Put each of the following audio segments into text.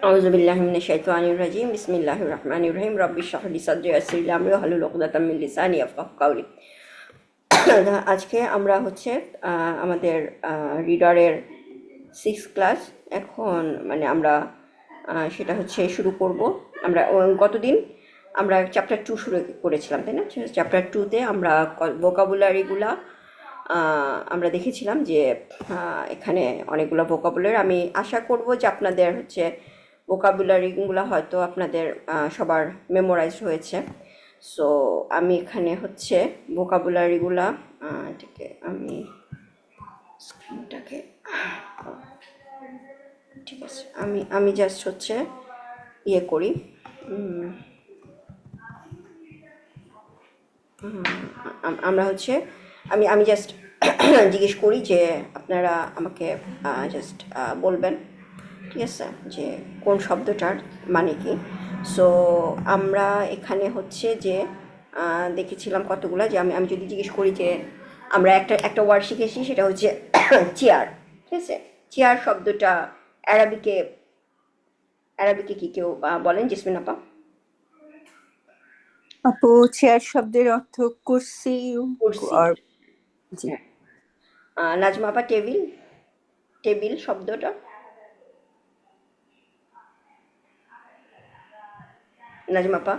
أعوذ بالله من الشيطان الرجيم بسم الله الرحمن الرحيم رب اشرح لي صدري ويسر لي أمري واحلل عقدة من লিসানি ইয়াফকাহু কাওলি। আজকে আমরা হচ্ছে আমাদের রিডারের 6 ক্লাস এখন মানে আমরা সেটা হচ্ছে শুরু করব। আমরা গতদিন আমরা চ্যাপ্টার 2 শুরু করেছিলাম, তাই না? চ্যাপ্টার 2তে আমরা ভোকাবুলারিগুলা আমরা দেখেছিলাম যে এখানে অনেকগুলো ভোকাবুলারি। আমি আশা করব যে আপনাদের হচ্ছে ভোকাবুলারিগুলো হয়তো আপনাদের সবার মেমোরাইজ হয়েছে। সো আমি এখানে হচ্ছে ভোকাবুলারিগুলা এটাকে আমি স্ক্রিনটাকে ঠিক আছে, আমি জাস্ট হচ্ছে ইয়ে করি, আমরা হচ্ছে আমি জাস্ট জিজ্ঞেস করি যে আপনারা আমাকে জাস্ট বলবেন, ঠিক আছে, যে কোন শব্দটার মানে কি। সো আমরা এখানে হচ্ছে যে দেখেছিলাম কতগুলো, যে আমি যদি জিজ্ঞেস করি যে আমরা একটা ওয়ার্ড শিখেছি, সেটা হচ্ছে চেয়ার, ঠিক আছে। চেয়ার শব্দটা অ্যারাবিকে অ্যারাবিকে কি কেউ বলেন? জেসমিন আপা। আপু, চেয়ার শব্দের অর্থ কুরসি। কুরসি। জি। নাজমা আপা, টেবিল, টেবিল শব্দটা নাজমা আপা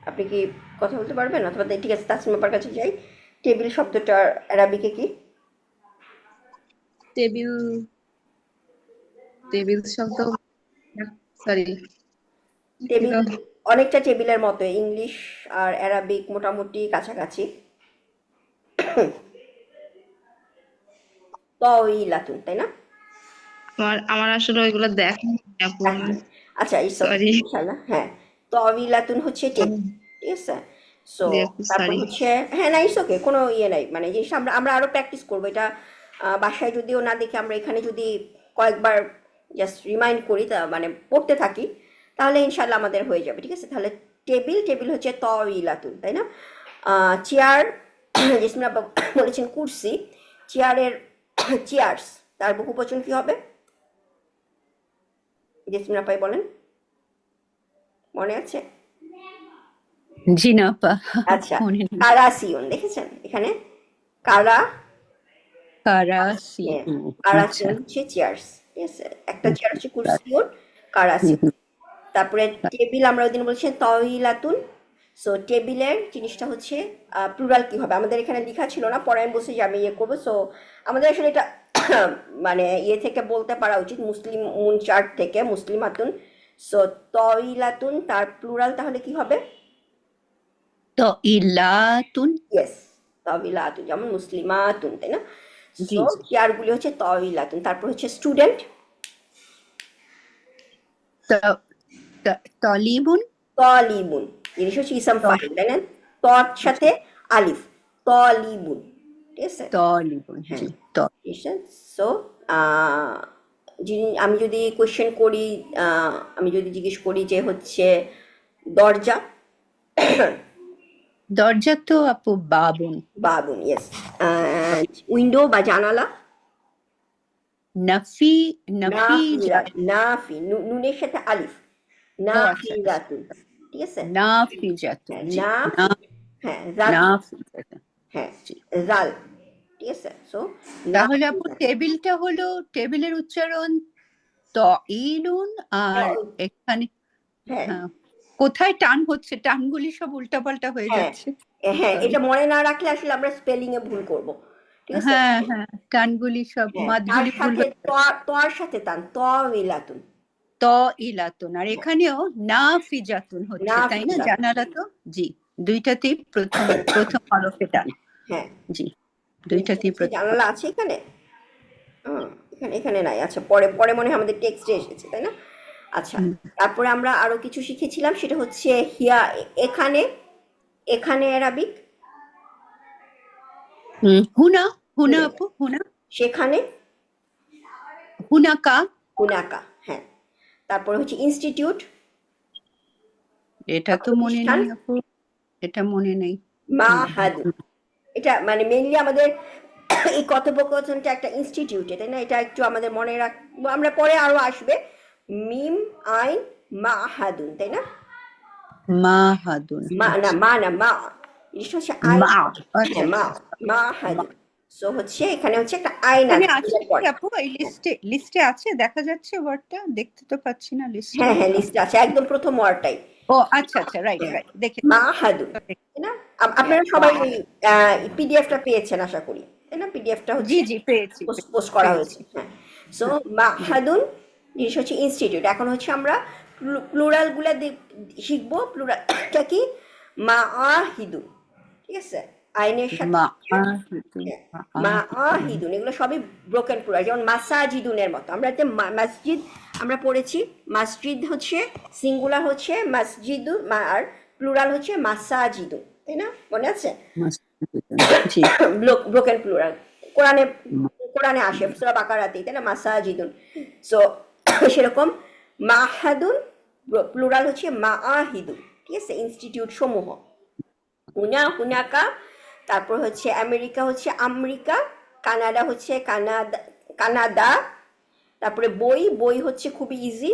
আপনি কি কথা বলতে পারবেন? অথবা ঠিক আছে, তাসমিম আপার কাছে যাই। টেবিল শব্দটার অ্যারাবিকে কি? টেবিল টেবিল শব্দ, সরি, টেবিল অনেকটা টেবিলের মতো, ইংলিশ আর অ্যারাবিক মোটামুটি কাছাকাছি। তওইলাতুন, তাই না? আমার আসলে ওইগুলো দেখা আচ্ছা, ইনশাআল্লাহ। হ্যাঁ, তওইলাতুন হচ্ছে টেবিল, ঠিক আছে। সো তারপর হচ্ছে হ্যাঁ, না ইটস ওকে, কোনো ইয়ে নাই, মানে জিনিসটা আমরা আমরা আরো প্র্যাকটিস করবো এটা। বাসায় যদিও না দেখে আমরা এখানে যদি কয়েকবার জাস্ট রিমাইন্ড করি, তা মানে পড়তে থাকি, তাহলে ইনশাল্লাহ আমাদের হয়ে যাবে, ঠিক আছে। তাহলে টেবিল, টেবিল হচ্ছে তওইলাতুন, তাই না? চেয়ার জেসমিন আপা বলেছেন কুরসি। চেয়ারের চেয়ার্স, তার বহুবচন কি হবে? জেসমিন আপাই বলেন, মনে আছে? জি না আপা, আচ্ছা, কারাসিউন দেখেছেন এখানে, কারা কারাসি। কারাসিউন হচ্ছে চেয়ার্স, ঠিক আছে। একটা চেয়ার হচ্ছে কুরসিউন, কারাসিউন। তারপরে টেবিল আমরা ওই দিন বলছেন তওইলাতুন। সো টেবিলের জিনিসটা হচ্ছে প্লুরাল কি হবে, আমাদের এখানে লেখা ছিল না, পরে আমি বলছি যে আমি ইয়ে করবো। সো আমাদের আসলে এটা মানে ইয়ে থেকে বলতে পারা উচিত, মুসলিম মুন চার্ট থেকে, মুসলিমাতুন। সো তওইলাতুন তার প্লুরাল তাহলে কি হবে? তওইলাতুন। ইয়েস, তওইলাতুন, যেমন মুসলিমাতুন, তাই না? জি সো জি। চেয়ারগুলি হচ্ছে তওইলাতুন। তারপর হচ্ছে স্টুডেন্ট, তলিবুন। তলিবুন, জিনিস হচ্ছে ইসম ফাইল, তাই না? তর সাথে আলিফ, তলিবুন, ঠিক আছে। তলিবুন, জি। সো আমি যদি কোয়েশ্চেন করি, আমি যদি জিজ্ঞেস করি যে হচ্ছে দরজা, দরজা তো আপু বাবুন। বাবুন, ইয়েস। উইন্ডো বা জানালা, নাফি। নাফি নাফি, নুনের সাথে আলিফ, নাফিজাতুন, ঠিক আছে। নাফিজাতুন, হ্যাঁ, জি। হ্যাঁ, জাল, নাফিজাতুন, হ্যাঁ, জি। জাল, ঠিক আছে। সো তাহলে আপু টেবিলটা হলো, টেবিলের উচ্চারণ তইলুন। আর এখানে হ্যাঁ হ্যাঁ, কোথায় টান হচ্ছে, টানগুলি সব উল্টাপাল্টা হয়ে হ্যাঁ যাচ্ছে। হ্যাঁ, এটা মনে না রাখলে আসলে আমরা স্পেলিং এ ভুল করব, ঠিক আছে। হ্যাঁ হ্যাঁ, টানগুলি সব, হ্যাঁ, তার মাদগুলি ভুল সাথে হয়ে যাচ্ছে। তোয়ার সাথে টান, তওইলাতুন, ইলাতুন, আর এখানেও নাফিজাতুন হচ্ছে, তাই না? নাফিজাতুন, জানালা তো, জি। দুইটাতেই প্রথম প্রথম হরফে টান, হ্যাঁ। জি। দুইটাতেই প্রথম জানালা আছে এখানে? এখানে এখানে নাই, আচ্ছা, পরে পরে মনে হয় আমাদের টেক্সটে এসেছে, তাই না? আচ্ছা, তারপরে আমরা আরো কিছু শিখেছিলাম, সেটা হচ্ছে হিয়া, এখানে, এখানে অ্যারাবিক হুনা। হুনা আপু, হুনা। সেখানে, হুনাকা। হুনাকা, হ্যাঁ। তারপরে হচ্ছে ইনস্টিটিউট, এটা তো মনে প্রতিষ্ঠান, নেই আপু, এটা মনে নেই। মাহাদ। এটা মানে মেইনলি আমাদের এই কথোপকথনটা একটা ইনস্টিটিউটে, তাই না? এটা একটু আমাদের মনে রাখবো, আমরা পরে আরো আসবে। মিম আইন মাহাদুন, তাই না? মাহাদুন মা না, আচ্ছা মা না, মা, এটা হচ্ছে আইন। মা হ্যাঁ, মা, মাহাদুন। সো হচ্ছে এখানে হচ্ছে একটা আইন এখানে আছে আছে কি আপু, এই লিস্টে আছে, দেখা যাচ্ছে ওয়ার্ডটা? দেখতে তো পাচ্ছি না লিস্টে। হ্যাঁ হ্যাঁ, লিস্ট আছে, একদম প্রথম ওয়ার্ডটাই ও আচ্ছা আচ্ছা, রাইট রাইট, দেখে মাহাদুন, তাই না? আপনারা সবাই পিডিএফটা পেয়েছেন আশা করি, তাই না? পিডিএফটা জি হচ্ছে জি পেয়েছি পোস্ট করা পেয়েছি। হয়েছে। হ্যাঁ, সো মাহাদুন জিনিস হচ্ছে ইনস্টিটিউট। এখন হচ্ছে আমরা প্লুরাল গুলা শিখবো। প্লুরালটা কি? মাআহিদুন, ঠিক আছে? আইনের সাথে মাআহিদুন, এগুলো সবই ব্রোকেন প্লুরাল। যেমন মাসাজিদুনের মতো, আমরা যে মসজিদ আমরা পড়েছি, মসজিদ হচ্ছে সিঙ্গুলার হচ্ছে মসজিদু, আর প্লুরাল হচ্ছে মাসাজিদুন, তাই না? মনে আছে? জি ব্রোকেন প্লুরাল কোরআনে আসে, সূরা বাকারাতেই, তাই না? মাসাজিদুন। সো সেরকম মাহাদুন প্লুরাল হচ্ছে মাআহিদুন, ঠিক আছে? ইনস্টিটিউট সমূহ। হুনাকা, তারপর হচ্ছে আমেরিকা হচ্ছে আমেরিকা, কানাডা হচ্ছে কানাডা। তারপরে বই হচ্ছে খুবই ইজি।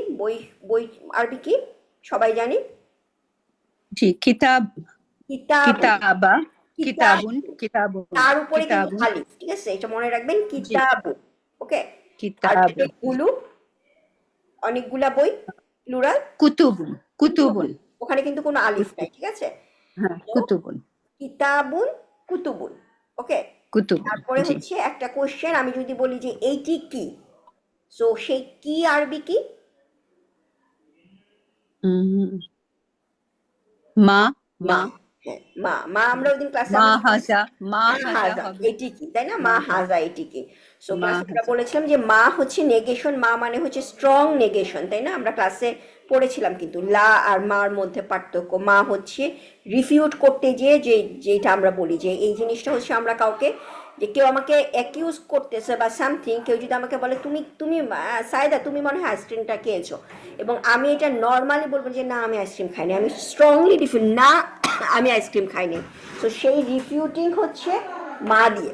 বই আরবি কি সবাই জানি? জি কিতাব, কিতাব, কিতাবা, কিতাবুন, কিতাবুন, তার উপরে কিন্তু কিতাবুন, আলিফ, ঠিক আছে? এটা মনে রাখবেন, কিতাবুন। ওকে, আর কিতাবুন, গুলো অনেকগুলা বই, প্লুরাল কুতুবুন, কুতুবুন, ওখানে কিন্তু কোনো আলিফ নাই, ঠিক আছে? হ্যাঁ কুতুবুন, কিতাবুন, কুতুবুন। ওকে, কুতুবুন তারপরে জি। হচ্ছে একটা কোশ্চেন, আমি যদি বলি যে এইটি কি, সো সেই কি আরবি কি? মা মা। মা হ্যাঁ, মা আমরা ওই দিন ক্লাসে মা হাজা, মা হাজা হাজা হবে, এটি কি, তাই না? মা মা হাজা এটি কি। সো মা ক্লাসে আমরা হাজা। বলেছিলাম যে মা হচ্ছে নেগেশন, মা মানে হচ্ছে স্ট্রং নেগেশন, তাই না? আমরা ক্লাসে পড়েছিলাম কিন্তু লা আর মার মধ্যে পার্থক্য। মা হচ্ছে রিফিউট করতে যেটা আমরা বলি যে এই জিনিসটা হচ্ছে, আমরা কাউকে, যে কেউ আমাকে অ্যাকিউজ করতেছে বা সামথিং, কেউ যদি আমাকে বলে তুমি তুমি সায়দা তুমি মনে হয় আইসক্রিমটা খেয়েছো, এবং আমি এটা নর্মালি বলবো যে না আমি আইসক্রিম খাইনি, আমি স্ট্রংলি রিফিউট, না আমি আইসক্রিম খাইনি। সো সেই রিফিউটিং হচ্ছে মা দিয়ে।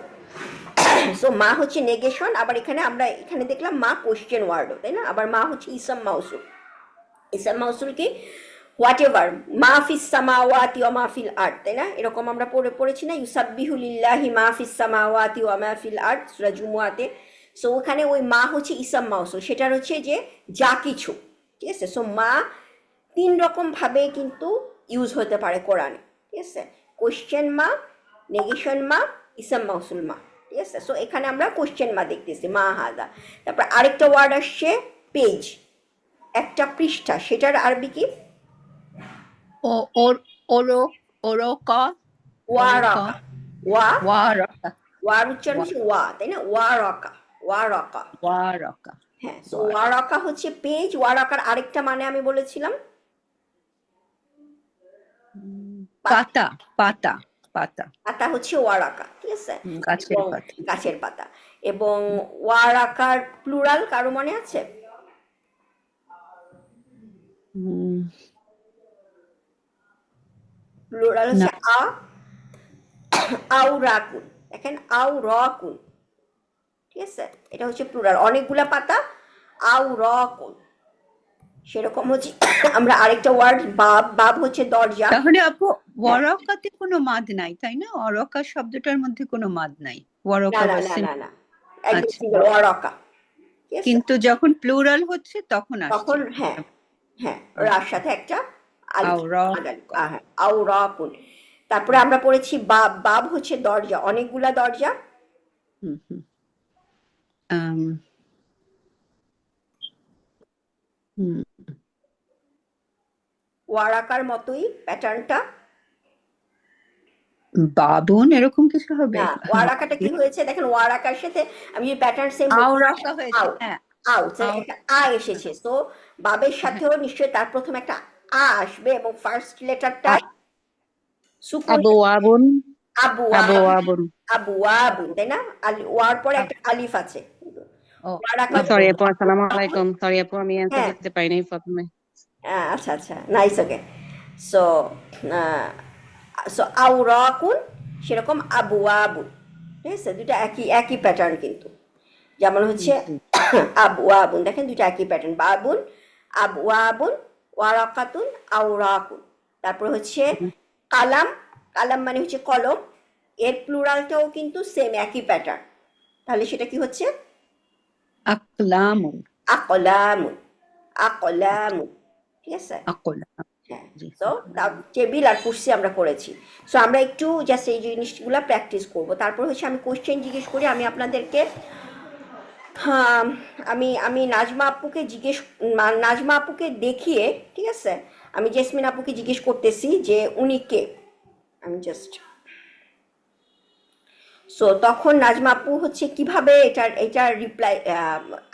সো মা হচ্ছে নেগেশন। আবার আমরা এখানে দেখলাম মা কোশ্চেন ওয়ার্ডও, তাই না? আবার মা হচ্ছে ইসম মাউসুল। ইসম মাউসুল কি? হোয়াট এভার, মা ফিস সামাওয়াতি ওয়া মা ফিল আরদ, তাই না? এরকম আমরা পড়েছি না, ইউসাব্বিহু লিল্লাহি মা ফিস সামাওয়াতি ওয়া মা ফিল আরদ, সূরা জুমুয়াতে। সো ওখানে ওই মা হচ্ছে ইসম মাউসুল, সেটার হচ্ছে যে যা কিছু, ঠিক আছে? সো মা 3 রকম ভাবে কিন্তু ইউজ হতে পারে কোরআনে, ঠিক আছে? কোশ্চেন মা, নেগেশন মা, ইসম মাউসুল মা, ঠিক আছে? সো এখানে আমরা কোশ্চেন মা দেখতেছি, মা হাজা। তারপর আরেকটা ওয়ার্ড আসছে পেজ, একটা পৃষ্ঠা, সেটার আরবি কি? ও ওর ওরো ওরকা, ওয়ারাকা। ওয়ারাকা, ওয়ার উচ্চারণ হচ্ছে ওয়া, তাই না? ওয়ারাকা। ওয়ারাকা, হ্যাঁ, সো ওয়ারাকা হচ্ছে পেজ। ওয়ারাকার আরেকটা মানে আমি বলেছিলাম পাতা, পাতা, পাতা, পাতা হচ্ছে ওয়ারাকা, ঠিক আছে? গাছের এবং পাতা। গাছের পাতা। এবং ওয়ারাকার প্লুরাল কারো মনে আছে? প্লুরাল হচ্ছে আউরাকুন। দেখেন, আউরাকুন, ঠিক আছে? এটা হচ্ছে প্লুরাল, অনেকগুলা পাতা, আউরাকুন। সেরকম হচ্ছে আমরা আরেকটা ওয়ার্ড বাব হচ্ছে দরজা। তাহলে আপু ওয়ারাকাতে কোনো মাদ নাই, তাই না? ওয়ারাকা শব্দটার মধ্যে কোনো মাদ নাই, না ওয়ারাকা না বা না না, একদম আচ্ছা, সিঙ্গেল ওয়ারাকা, ঠিক আছে? কিন্তু যখন প্লুরাল হচ্ছে তখন আসছে তখন হ্যাঁ হ্যাঁ, রার সাথে একটা আলিফ, আউরাকুন। তারপরে আমরা পড়েছি বাব হচ্ছে দরজা, অনেকগুলা দরজা। ওয়ারাকার মতোই প্যাটার্নটা। বাবুন এরকম কিছু হবে না, ওয়ারাকাটা কি হয়েছে দেখেন, ওয়ারাকার সাথে আমি যে প্যাটার্ন সেম, আওরাকা হয়েছে, হ্যাঁ একটা আ এসেছে। তো বাবের সাথেও নিশ্চয়ই তার প্রথমে একটা আ আসবে, এবং ফার্স্ট লেটারটা সুকুন, আবু আবুন, আবু আবু আবুন। আবু আবু, তাই না? ওয়ার পরে একটা আলিফ আছে। ওয়ারাকা, সরি আপু, আসসালামু আলাইকুম। সরি আপু, আমি অ্যানসার হ্যাঁ, দিতে পারি নাই প্রথমে। আচ্ছা আচ্ছা, নাইস, ওকে। সো সো আউরাকুন, সেরকম আবু আবু, ঠিক আছে, দুটো একই একই প্যাটার্ন কিন্তু। যেমন হচ্ছে জি। আবওয়াবুন, দেখেন দুটো একই প্যাটার্ন, বাবুন, আবওয়াবুন, ওয়ারাকাতুন, আওরাকুন। তারপর হচ্ছে কালাম, কালাম মানে হচ্ছে কলম, এর প্লুরালটাও কিন্তু সেম একই প্যাটার্ন। তাহলে সেটা কি হচ্ছে? আকলামুন। আকলামুন, আকলামুন। ঠিক আছে, আকলাম। হ্যাঁ। জি। তো টেবিল আর কুর্সি আমরা করেছি। সো আমরা একটু জাস্ট এই জিনিসগুলো প্র্যাকটিস করব। তারপর হচ্ছে আমি কোশ্চেন জিজ্ঞেস করি, আমি আপনাদেরকে হ্যাঁ, আমি আমি নাজমা আপুকে নাজমা আপুকে দেখিয়ে, ঠিক আছে, আমি জেসমিন আপুকে জিজ্ঞেস করতেছি যে উনি কে। আমি জাস্ট সো তখন নাজমা আপু হচ্ছে কিভাবে এটার রিপ্লাই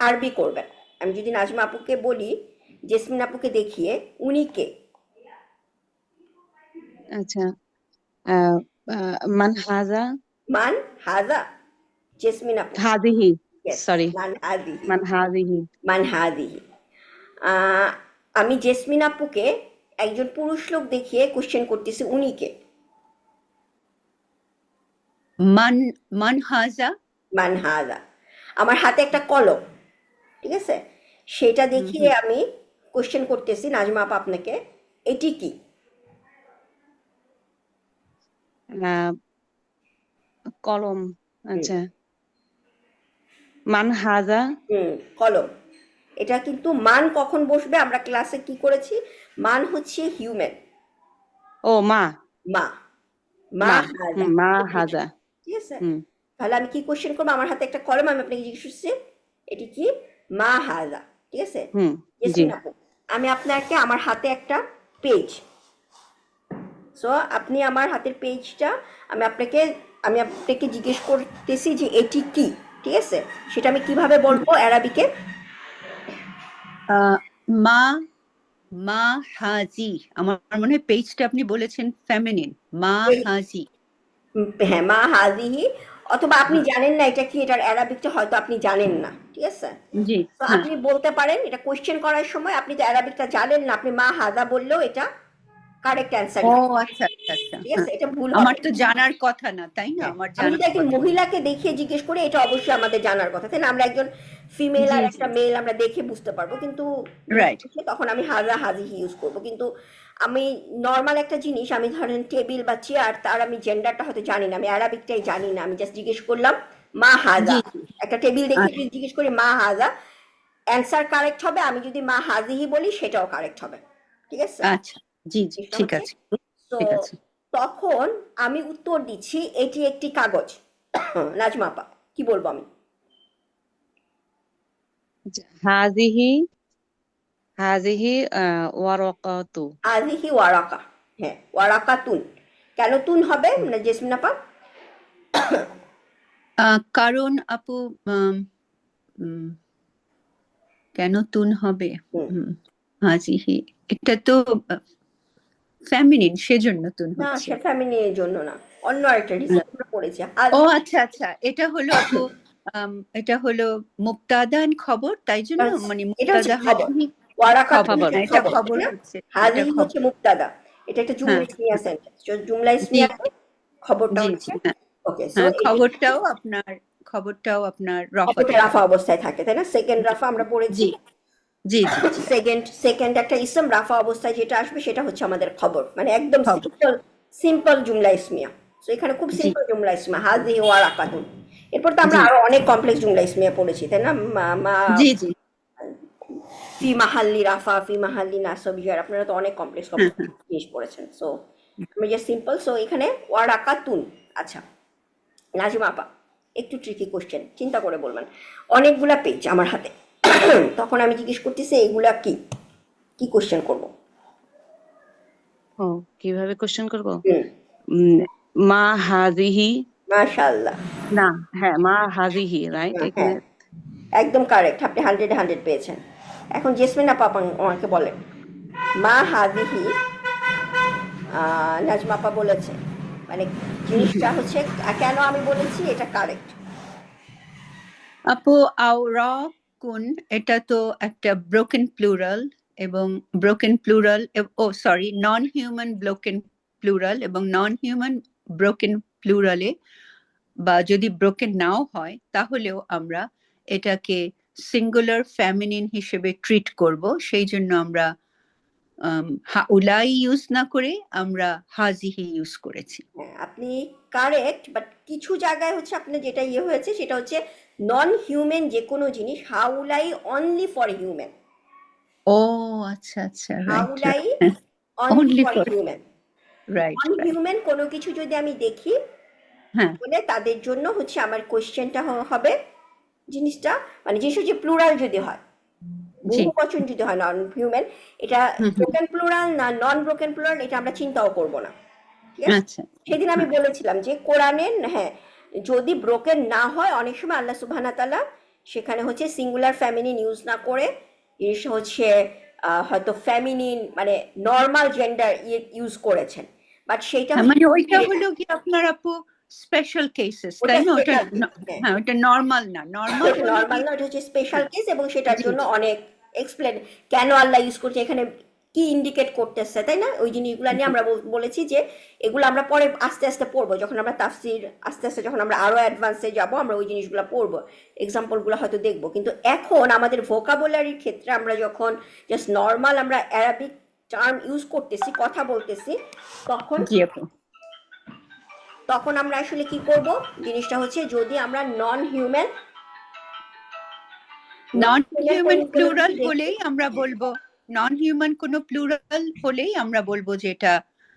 আরবি করবেন। আমি যদি নাজমা আপুকে বলি জেসমিন আপুকে দেখিয়ে উনি কে, আচ্ছা। আহ, মান হাজা, মান হাজা, জেসমিন আপু, হাদিহি, ইয়েস, সরি, মান হাদিহি, মান হাদিহি। মান হাদিহি। আমি জেসমিন আপুকে একজন পুরুষ লোক দেখিয়ে কোশ্চেন করতেছি উনি কে। মান মান হাজা। মান হাজা, আমার হাতে একটা কলম, ঠিক আছে, সেটা দেখিয়ে আমি কোশ্চেন করতেছি নাজমা আপা আপনাকে, এটি কি? আহ, কলম। হুম, আচ্ছা। মান হাজা। হুম, কলম। এটা কিন্তু মান কখন বসবে, আমরা ক্লাসে কি করেছি, মান হচ্ছে হিউম্যান, ও মা। মা, মা মা। হাজা, মা হাজা। ঠিক আছে। হুম তাহলে আমি কি কোশ্চেন করবো, আমার হাতে একটা কলম, আমি আপনাকে জিজ্ঞেস করছি এটি কি, মা হাজা, ঠিক আছে। হুম। জি। জেসমিন আপু, আমি আপনাকে আমার হাতে একটা পেজ, সো আপনি আমার হাতের পেজটা, আমি আপনাকে জিজ্ঞেস করতেছি যে এটি কি, ঠিক আছে, সেটা আমি কিভাবে বলবো অ্যারাবিকে? আহ, মা মা হাজি। আমার মনে হয় পেজটা আপনি বলেছেন ফেমিনিন, মা হাজি। হ্যাঁ, মা হাজিহি, অথবা আপনি হ্যাঁ, জানেন না এটা কি, এটার অ্যারাবিকটা হয়তো আপনি জানেন না, ঠিক আছে। জি। তো হ্যাঁ। আপনি বলতে পারেন, এটা কোয়েশ্চেন করার সময় আপনি তো অ্যারাবিকটা জানেন না, আপনি মা হাজা বললেও এটা কারেক্ট ও অ্যান্সারই, আচ্ছা আচ্ছা আচ্ছা, ঠিক আছে, হ্যাঁ। এটা ভুল আমার হবে তো না। জানার কথা না, তাই না? হ্যাঁ, আমার আমি যদি জানার একজন কথা না। মহিলাকে দেখিয়ে জিজ্ঞেস করি এটা অবশ্যই আমাদের জানার কথা, তাই না, আমরা একজন ফিমেল জি আর জি। একটা মেল আমরা দেখে বুঝতে পারবো, কিন্তু রাইট। তখন আমি হাজা হাজিহি ইউজ করবো। কিন্তু আমি নর্মাল একটা জিনিস, আমি ধরেন টেবিল বা চেয়ার, তার আমি জেন্ডারটা হয়তো জানি না, আমি অ্যারাবিকটাই জানি না, আমি জাস্ট জিজ্ঞেস করলাম মা হাজা, জি জি। একটা টেবিল দেখে আচ্ছা যদি জিজ্ঞেস করি মা হাজা, অ্যান্সার কারেক্ট হবে। আমি যদি মা হাজিহি বলি সেটাও কারেক্ট হবে, ঠিক আছে। আচ্ছা। জি জি, জিনিসটা ঠিক হচ্ছে, আছে। তো ঠিক আছে। তখন আমি উত্তর দিচ্ছি এটি একটি কাগজ। নাজমা আপা, কি বলবো আমি? আচ্ছা, হাজিহি, হাজিহি ওয়ারাকাতু। হাজিহি ওয়ারাকা, হ্যাঁ, ওয়ারাকাতুন। কেন তুন হবে না জেসমিন আপা? কারণ আপু, উম, উম, কেন তুন হবে? হুম, হাজিহি, এটা তো ফেমিনিন, সেজন্য তুন না হচ্ছে। সে ফ্যামিলির জন্য না, অন্য একটা হুম। রিজন আমরা পড়েছি ও হাজি। আচ্ছা আচ্ছা, এটা হলো আপু, এটা হলো মুক্তাদান খবর, তাই জন্য মানে এটা হচ্ছে মুক্তাদা খবর, হাজিহি। ওয়ারাকাতুন খবর, খবর। হচ্ছে এটা খবর, তাই খবর না। হচ্ছে। এটা হাজিহি খবর। হচ্ছে মুক্তাদা, এটা একটা জুমলা হ্যাঁ। ইসমিয়া সেন্টেন্স, জুমলা জি ইসমিয়াতে খবরটা জি জি। হচ্ছে, হ্যাঁ ওকে। সো হ্যাঁ, এটি খবরটাও আপনার রফাতে খবরটা রাফা থাকে। অবস্থায় থাকে, তাই না, সেকেন্ড জি রাফা আমরা পড়েছি। জি জি জি জি। সেকেন্ড সেকেন্ড একটা ইসম রাফা অবস্থায় যেটা আসবে সেটা হচ্ছে আমাদের খবর, মানে একদম খবর। সিম্পল, সিম্পল জুমলা ইসমিয়া। তো এখানে খুব জি সিম্পল জুমলা ইসমিয়া হাজিহি ওয়ারাকাতুন। এরপর তো আমরা জি আরো অনেক কমপ্লেক্স জুমলা ইসমিয়া পড়েছি, তাই না, জি জি। ফি মাহাল্লি রাফা, ফি মাহাল্লি নাসব জার, আপনারা তো অনেক কমপ্লেক্স হ্যাঁ কমপ্লেক্স হ্যাঁ। জিনিস পড়েছেন। সো আমি জাস্ট সিম্পল, সো এখানে ওয়ারাকাতুন। আচ্ছা নাজিমা আপা, একটু ট্রিকি কোশ্চেন, চিন্তা করে বলবেন। অনেকগুলা পেজ আমার হাতে, তখন আমি জিজ্ঞেস করতেছি এগুলা কি, কি কোশ্চেন করবো? ও, কিভাবে কোশ্চেন করব? হুম, উম, মা হাজিহি। মাশাআল্লাহ। না, হ্যাঁ, মা হাজিহি, রাইট এখানে। হ্যাঁ, একদম কারেক্ট, আপনি 100-100 পেয়েছেন। এখন জেসমিন আপা আমাকে বলেন, মা হাদিহি, নাজমা আপা বলেছে, মানে জিনিসটা হচ্ছে কেন আমি বলেছি এটা কারেক্ট। আপু, আওরা কুন, এটা তো একটা ব্রোকেন প্লুরাল, এবং ব্রোকেন প্লুরাল, ও sorry, non human broken plural, এবং নন হিউম্যান ব্রোকেন প্লুরালে বা যদি ব্রোকেন নাও হয় তাহলেও আমরা এটাকে সিঙ্গুলার ফেমিনিন হিসেবে ট্রিট করব, সেই জন্য আমরা হাউলাই ইউজ না করে আমরা হাজিহি ইউজ করেছি। হ্যাঁ, আপনি কারেক্ট, বাট কিছু জায়গায় হচ্ছে আপনার যেটা ইয়ে হয়েছে সেটা হচ্ছে নন হিউম্যান যে কোনো জিনিস, হাউলাই অনলি ফর হিউম্যান, ও আচ্ছা আচ্ছা, রাইট হাউলাই right, only only for for, human. Right non right, human কোনো কিছু যদি আমি দেখি হ্যাঁ বলে তাদের জন্য হচ্ছে আমার কোয়েশ্চেনটা হবে জিনিসটা, মানে জিনিস হচ্ছে প্লুরাল যদি হয়, জি, বহু বচন যদি হয় নন হিউম্যান, এটা হুম হুম, ব্রোকেন প্লুরাল না নন ব্রোকেন প্লুরাল এটা আমরা চিন্তাও করব না, ঠিক আছে। আচ্ছা সেদিন আমি হ্যাঁ, বলেছিলাম যে কোরআনের, হ্যাঁ, যদি ব্রোকেন না হয় অনেক সময় আল্লাহ সুবহানাহু ওয়া তাআলা সেখানে হচ্ছে সিঙ্গুলার ফেমিনিন ইউজ না করে জিনিসটা হচ্ছে হয়তো ফেমিনিন মানে নর্মাল জেন্ডার ইউজ করেছেন, বাট সেইটা হ্যাঁ, হচ্ছে মানে ওইটা হলো কি আপনার আপু স্পেশাল কেসেস, ওটা তাই না? ওটা স্পেশাল কেস, হ্যাঁ, হ্যাঁ, ওটা নর্মাল না, নর্মাল ওটা হলে কি, নর্মাল না, ওটা হচ্ছে স্পেশাল হ্যাঁ কেস, এবং সেটার জি জন্য জি, অনেক এক্সপ্লেন কেন আল্লাহ ইউজ করছে এখানে, কি ইন্ডিকেট করতেছে, তাই না? ওই জিনিসগুলো নিয়ে জি, আমরা বলেছি যে এগুলো আমরা পরে আস্তে আস্তে পড়বো, যখন আমরা তাফসির আস্তে আস্তে যখন আমরা আরো অ্যাডভান্সে যাব আমরা ওই জিনিসগুলো পড়বো, এক্সাম্পলগুলো হয়তো দেখবো। কিন্তু এখন আমাদের ভোকাবুলারির ক্ষেত্রে আমরা যখন জাস্ট নর্মাল আমরা অ্যারাবিক টার্ম ইউজ করতেছি, কথা বলতেছি, তখন জি আপু, তখন আমরা আসলে কি করব, জিনিসটা হচ্ছে যদি আমরা নন হিউম্যান নন হিউম্যান কোনো প্লুরাল কিছু দেখি, হলেই আমরা বলবো, নন হিউম্যান কোনো প্লুরাল হলেই আমরা বলবো যে এটা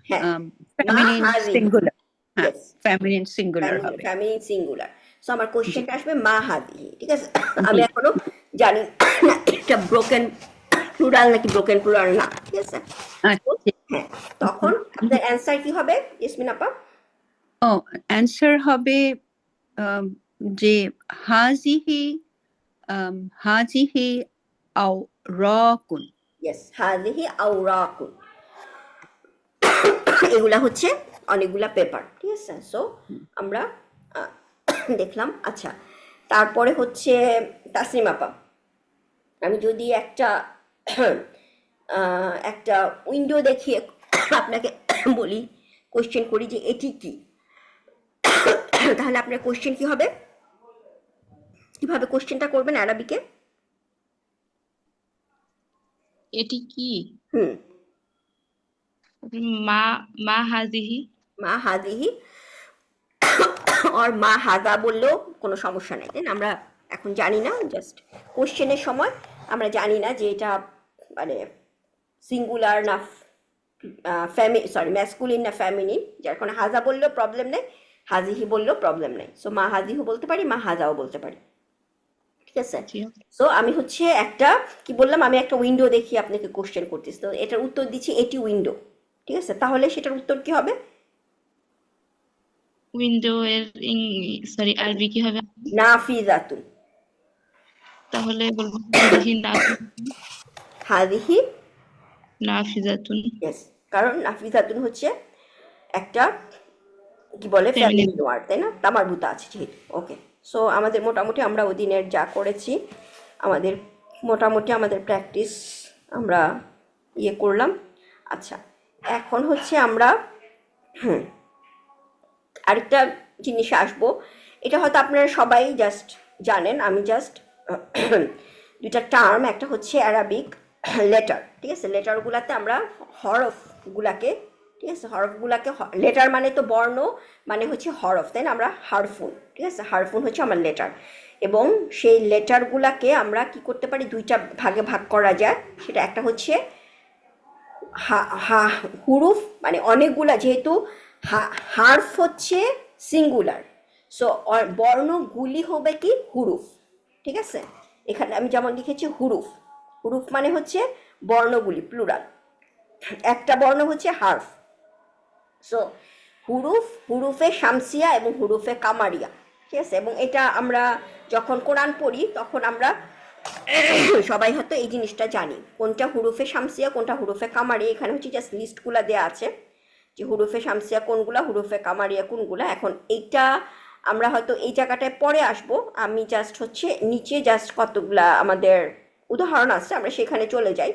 হ্যাঁ, মা ফেমিনিন হাজিহি, সিঙ্গুলার, হ্যাঁ ইয়েস, ফেমিনিন সিঙ্গুলার হবে, ফ্যামিলি সিঙ্গুলার। সো আমার জি কোশ্চেনটা আসবে মা হাদিহি, ঠিক আছে। জি, আমি এখনো জানি না এটা ব্রোকেন প্লুরাল নাকি ব্রোকেন প্লুরাল না, ঠিক আছে। তো, আচ্ছা, হ্যাঁ, তখন আপনার অ্যান্সার কি হবে ইয়াসমিন আপা? ও অ্যান্সার হবে আম, যে হাজিহি হাজিহি আও রাকুন, ইয়েস, হাদিহি আওরাকুন, এগুলা হচ্ছে অনেকগুলা পেপার, ঠিক আছে। সো আমরা আহ, দেখলাম। আচ্ছা, তারপরে হচ্ছে তাসনিম আপা, আমি যদি একটা একটা উইন্ডো দেখিয়ে আপনাকে বলি, কোশ্চেন করি যে এটি কি, তাহলে আপনার কোশ্চেন কি হবে, কিভাবে কোশ্চেনটা করবেন আরবিকে? এটি কি? হুম, মা মা হাজিহি। মা হাদিহি আর মা হাদা বললেও কোনো সমস্যা নেই, তাই না? আমরা এখন জানি না, জাস্ট কোশ্চেনের সময় আমরা জানি না যে এটা মানে সিঙ্গুলার না ম্যাসকুলিন না ফ্যামিনিন, যার কারণে হাজা বললেও প্রবলেম নেই, হাজিহি বললেও প্রবলেম নেই। সো মা হাজিহু বলতে পারি, মা হাজাও বলতে পারি, ঠিক আছে। জি, সো আমি হচ্ছে একটা কি বললাম, আমি একটা উইন্ডো দেখি আপনাকে কোশ্চেন করতেছি, তো এটার উত্তর দিচ্ছি এটি উইন্ডো, ঠিক আছে। তাহলে সেটার উত্তর কি হবে? উইন্ডো এর সরি আরবি কি হবে? নাফিজাতুন, তাহলে বলবো হাজিহি হাদিহি, নাফিজাতুন ইয়েস, কারণ নাফিজাতুন হচ্ছে একটা কি বলে ফেমিনিন। ফ্যামিলি ওয়ার্ড, তাই না? তামারবুতা আছে যেহেতু, ওকে। সো আমাদের মোটামুটি আমরা ওদিনের যা করেছি, আমাদের মোটামুটি আমাদের প্র্যাকটিস আমরা ইয়ে করলাম। আচ্ছা, এখন হচ্ছে আমরা আরেকটা জিনিসে আসবো, এটা হয়তো আপনারা সবাই জাস্ট জানেন, আমি জাস্ট দুইটা টার্ম, একটা হচ্ছে অ্যারাবিক লেটার, ঠিক আছে। লেটারগুলাতে আমরা হরফগুলাকে, ঠিক আছে, হরফগুলাকে, লেটার মানে তো বর্ণ, মানে হচ্ছে হরফ, তাই না? আমরা হারফুন, ঠিক আছে, হারফুন হচ্ছে আমার লেটার, এবং সেই লেটারগুলাকে আমরা কি করতে পারি, দুইটা ভাগে ভাগ করা যায়। সেটা একটা হচ্ছে হুরুফ, মানে অনেকগুলা, যেহেতু হার্ফ হচ্ছে সিঙ্গুলার, সো বর্ণগুলি হবে কি হুরুফ, ঠিক আছে। এখানে আমি যেমন লিখেছি হুরুফ, হুরুফ মানে হচ্ছে বর্ণগুলি, প্লুরাল, একটা বর্ণ হচ্ছে হার্ফ। সো হুরুফে শামসিয়া এবং হুরুফে কামারিয়া, ঠিক আছে। এবং এটা আমরা যখন কোরআন পড়ি তখন আমরা সবাই হয়তো এই জিনিসটা জানি, কোনটা হুরুফে শামসিয়া কোনটা হুরুফে কামারিয়া। এখানে হচ্ছে জাস্ট লিস্টগুলা দেওয়া আছে যে হুরুফে শামসিয়া কোনগুলা, হুরুফে কামারিয়া কোনগুলা। এখন এইটা আমরা হয়তো এই জায়গাটায় পরে আসব, আমি জাস্ট হচ্ছে নিচে জাস্ট কতগুলা আমাদের উদাহরণ আছে, আমরা সেখানে চলে যাই।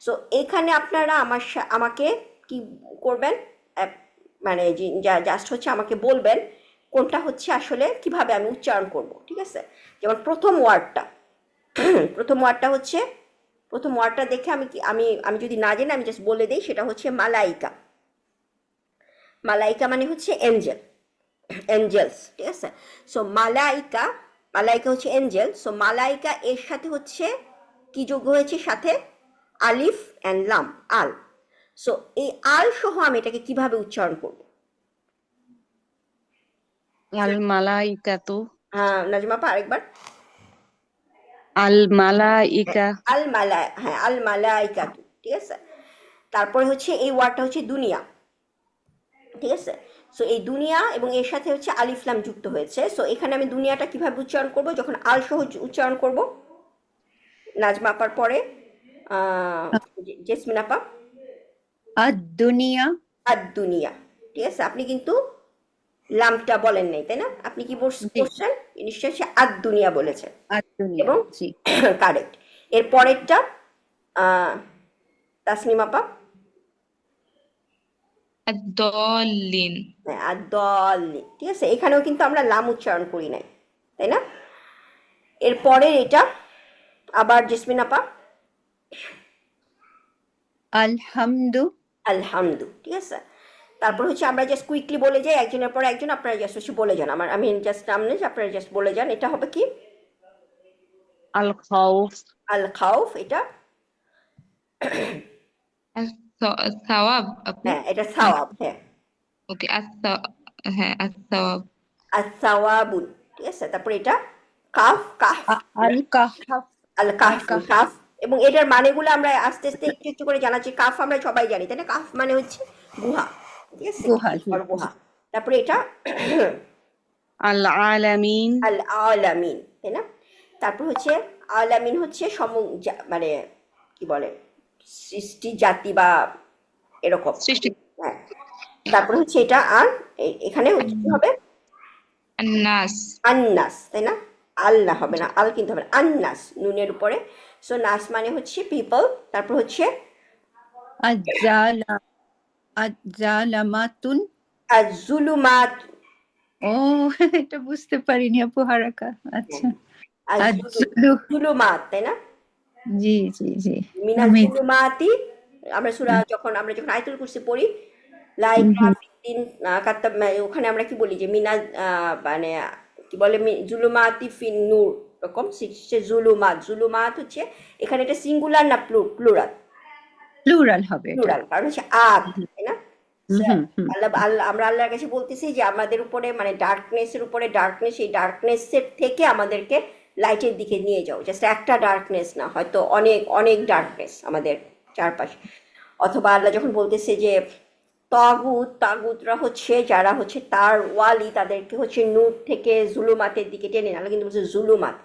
সো এখানে আপনারা আমাকে কি করবেন, মানে জাস্ট হচ্ছে আমাকে বলবেন কোনটা হচ্ছে আসলে কিভাবে আমি উচ্চারণ করব, ঠিক আছে? যেমন প্রথম ওয়ার্ডটা হচ্ছে, প্রথম ওয়ার্ডটা দেখে আমি যদি না জানি আমি জাস্ট বলে দিই, সেটা হচ্ছে মালাইকা। মালাইকা মানে হচ্ছে এঞ্জেলস, ঠিক আছে? সো মালাইকা হচ্ছে এঞ্জেল। সো মালাইকা এর সাথে হচ্ছে কি যোগ হয়েছে, সাথে আলিফ অ্যান্ড লাম, আল। সো এই আল সহ আমি এটাকে কিভাবে উচ্চারণ করব? আল মালাইকাতু। হ্যাঁ নাজমা আপা আরেকবার। আল মালাইকা। আল মালাইকাতু, ঠিক আছে? তারপরে হচ্ছে এই ওয়ার্ডটা হচ্ছে দুনিয়া, ঠিক আছে? সো এই দুনিয়া এবং এর সাথে হচ্ছে আলিফ লাম যুক্ত হয়েছে। সো এখানে আমি দুনিয়াটা কিভাবে উচ্চারণ করব, যখন আল সহ উচ্চারণ করব? নাজমা আপার পরে জেসমিন আপা। আদ-দুনিয়া। দুনিয়া, ঠিক আছে? আপনি কিন্তু লামটা বলেন নাই, তাই না? আপনি কি বলছেন? নিশ্চয়ই সে দুনিয়া বলেছে আদ-দুনিয়া, এবং জি। কারেক্ট। এর পরেরটা তাসনিম আপা। আদ-দলিন। হ্যাঁ আদ-দলিন, ঠিক আছে? এখানেও কিন্তু আমরা লাম উচ্চারণ করি নাই, তাই না? এরপরে এটা আবার জেসমিন আপা। আলহামদু। আলহামদু, ঠিক আছে? তারপর হচ্ছে আমরা জাস্ট কুইকলি বলে যাই একজনের পর একজন, আপনারা জাস্ট হচ্ছে বলে যান। আমি জাস্ট নাম নেই, আপনারা জাস্ট বলে যান। এটা হবে কি? আল খাউফ। আল খাউফ, এটা সাওয়াব আপু। হ্যাঁ এটা সাওয়াব, হ্যাঁ ওকে, হ্যাঁ সাওয়াব। আস-সাওয়াবুন, ঠিক আছে? তারপর এটা কাফ, আল-কাহফ। আল কাহফ, আল-কাহফ। কাফ। এবং এটার মানেগুলো আমরা আস্তে আস্তে একটু একটু করে জানাচ্ছি। কাফ আমরা সবাই জানি, তাই না? কাফ মানে হচ্ছে গুহা, ঠিক আছে? গুহা, জি। বড় গুহা। তারপরে এটা আল আলামিন। আল আলামিন, তাই না? তারপর হচ্ছে আলামিন হচ্ছে মানে কি বলে, সৃষ্টি জাতি বা এরকম, সৃষ্টি। হ্যাঁ। তারপরে হচ্ছে এটা আর এখানে হচ্ছে কি হবে? আন-নাস। আন্নাস, তাই না? আল্লাহ হবে না, আল কিন্তু হবে না, আন্নাস নুনের উপরে। সো নাস মানে হচ্ছে পিপল। তারপর হচ্ছে আজ-জালামাতুন। আজ-জুলুমাত। ও এটা বুঝতে পারিনি আপু, হারাকা। আচ্ছা। আজ-জুলু। জুলুমাত, তাই না? জি, জি, জি। মিনাল আমি জুলুমাতি। আমরা যখন আয়াতুল কুরসি পড়ি, লা ইকরাহা ফিদ্দিন, ওখানে আমরা কি বলি যে মিনাল মানে কি বলে, জুলুমাতি ফিন নূর, এরকম সে জুলুমাত হচ্ছে এখানে এটা সিঙ্গুলার না প্লুরাল? প্লুরাল হবে এটা। প্লুরাল, কারণ হচ্ছে তাই না? So, আমরা আল্লাহর কাছে বলতেছি যে আমাদের উপরে মানে ডার্কনেসের উপরে ডার্কনেস, এই ডার্কনেসের থেকে আমাদেরকে লাইটের দিকে নিয়ে যাও। জাস্ট একটা ডার্কনেস না, হয়তো অনেক অনেক ডার্কনেস আমাদের চারপাশে। অথবা আল্লাহ যখন বলতেছে যে তাগুতরা হচ্ছে যারা হচ্ছে তার ওয়ালি, তাদেরকে হচ্ছে নূর থেকে জুলুমাতের দিকে টেনে না, কিন্তু বলছে জুলুমাত,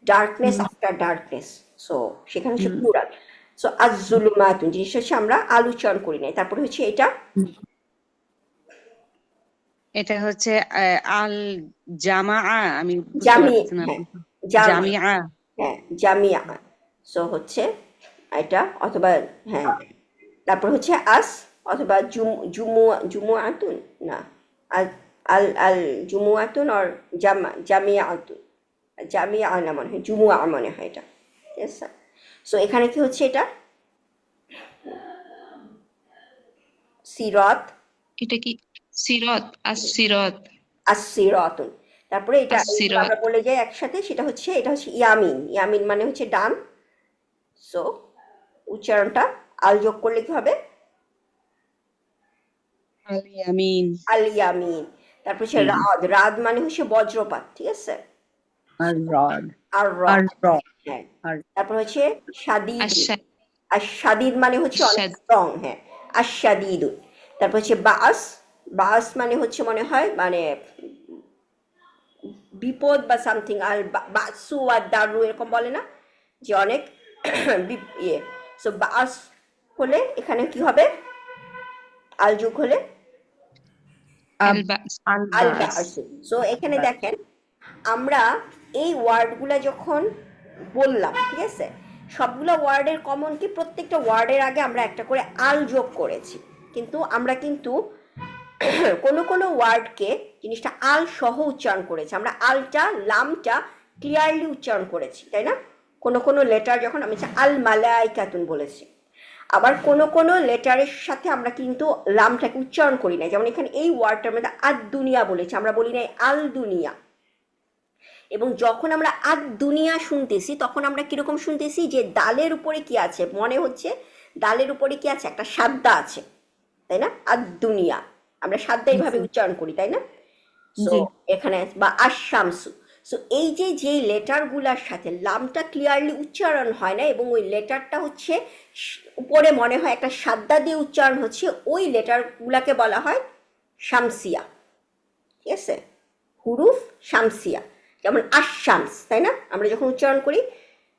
ডার্কনেস আফটার ডার্কনেস। সো সেখানে হচ্ছে প্লুরাল। সো আজ জুলুমাত জিনিস হচ্ছে আমরা আলোচনা করি নাই। তারপরে হচ্ছে এটা এটা হচ্ছে আল জামা। আমি বুঝতে জামি, পারতেছি না। হ্যাঁ জামিআ। হ্যাঁ জামিয়া। সো হচ্ছে এটা, অথবা হ্যাঁ তারপর হচ্ছে আস, অথবা জুমুআতুন, না আল আল আল জুমুআতুন আর জামিআতুন, জামিয়া না মনে হয়, জুমুআ মনে হয় এটা, ঠিক আছে? সো এখানে কি হচ্ছে, এটা সিরাত, এটা কি সিরাত? আস-সিরাত। আসিরাতুন। তারপরে এটা এইগুলো আস-সিরাত। আমরা বলে যাই একসাথে, সেটা হচ্ছে এটা হচ্ছে ইয়ামিন মানে হচ্ছে ডান। সো উচ্চারণটা আল যোগ করলে কি হবে? আল ইয়ামিন। আল ইয়ামিন। তারপর হচ্ছে রাদ মানে হচ্ছে বজ্রপাত, ঠিক আছে? আর-রাদ। আর আর-রাদ। হ্যাঁ। আর- তারপর হচ্ছে শাদীদ, আশ-শাদ। আর শাদীদ মানে হচ্ছে অনেক আশ-শাদ। স্ট্রং, হ্যাঁ আশ-শাদীদ। তারপর হচ্ছে বাস মানে হচ্ছে মনে হয় মানে বিপদ বা সামথিং। আর বাসু আর দারু এরকম বলে না যে অনেক ইয়ে। সো বাস হলে এখানে কি হবে, আল যুগ হলে আল-বাস। আল আল বাস। বাস। সো এখানে দেখেন আমরা এই ওয়ার্ডগুলা যখন বললাম, ঠিক আছে, সবগুলা ওয়ার্ডের কমন কি, প্রত্যেকটা ওয়ার্ডের আগে আমরা একটা করে আল যোগ করেছি। কিন্তু আমরা কিন্তু কোনো কোনো ওয়ার্ডকে জিনিসটা আল সহ উচ্চারণ করেছে, আমরা আলটা লামটা ক্লিয়ারলি উচ্চারণ করেছি, তাই না? কোনো কোনো লেটার যখন আমি আল মালাইকাতুন বলেছি, আবার কোনো কোনো লেটারের সাথে আমরা কিন্তু লামটাকে উচ্চারণ করি না, যেমন এখানে এই ওয়ার্ডটার মধ্যে আদ দুনিয়া বলেছি, আমরা বলি নাই আল দুনিয়া। এবং যখন আমরা আদ দুনিয়া শুনতেছি তখন আমরা কিরকম শুনতেছি, যে দালের উপরে কি আছে, মনে হচ্ছে দালের উপরে কি আছে, একটা সাদ্দা আছে, তাই না? আদ দুনিয়া আমরা সাদ্দা এইভাবে উচ্চারণ করি, তাই না? সো জি এখানে বা আশামসু। সো এই যে যেই লেটারগুলোর সাথে লামটা ক্লিয়ারলি উচ্চারণ হয় না এবং ওই লেটারটা হচ্ছে উপরে মনে হয় একটা সাদ্দা দিয়ে উচ্চারণ হচ্ছে, ওই লেটারগুলোকে বলা হয় শামসিয়া, ঠিক আছে? হুরুফ শামসিয়া, যেমন আশামস, তাই না? আমরা যখন উচ্চারণ করি,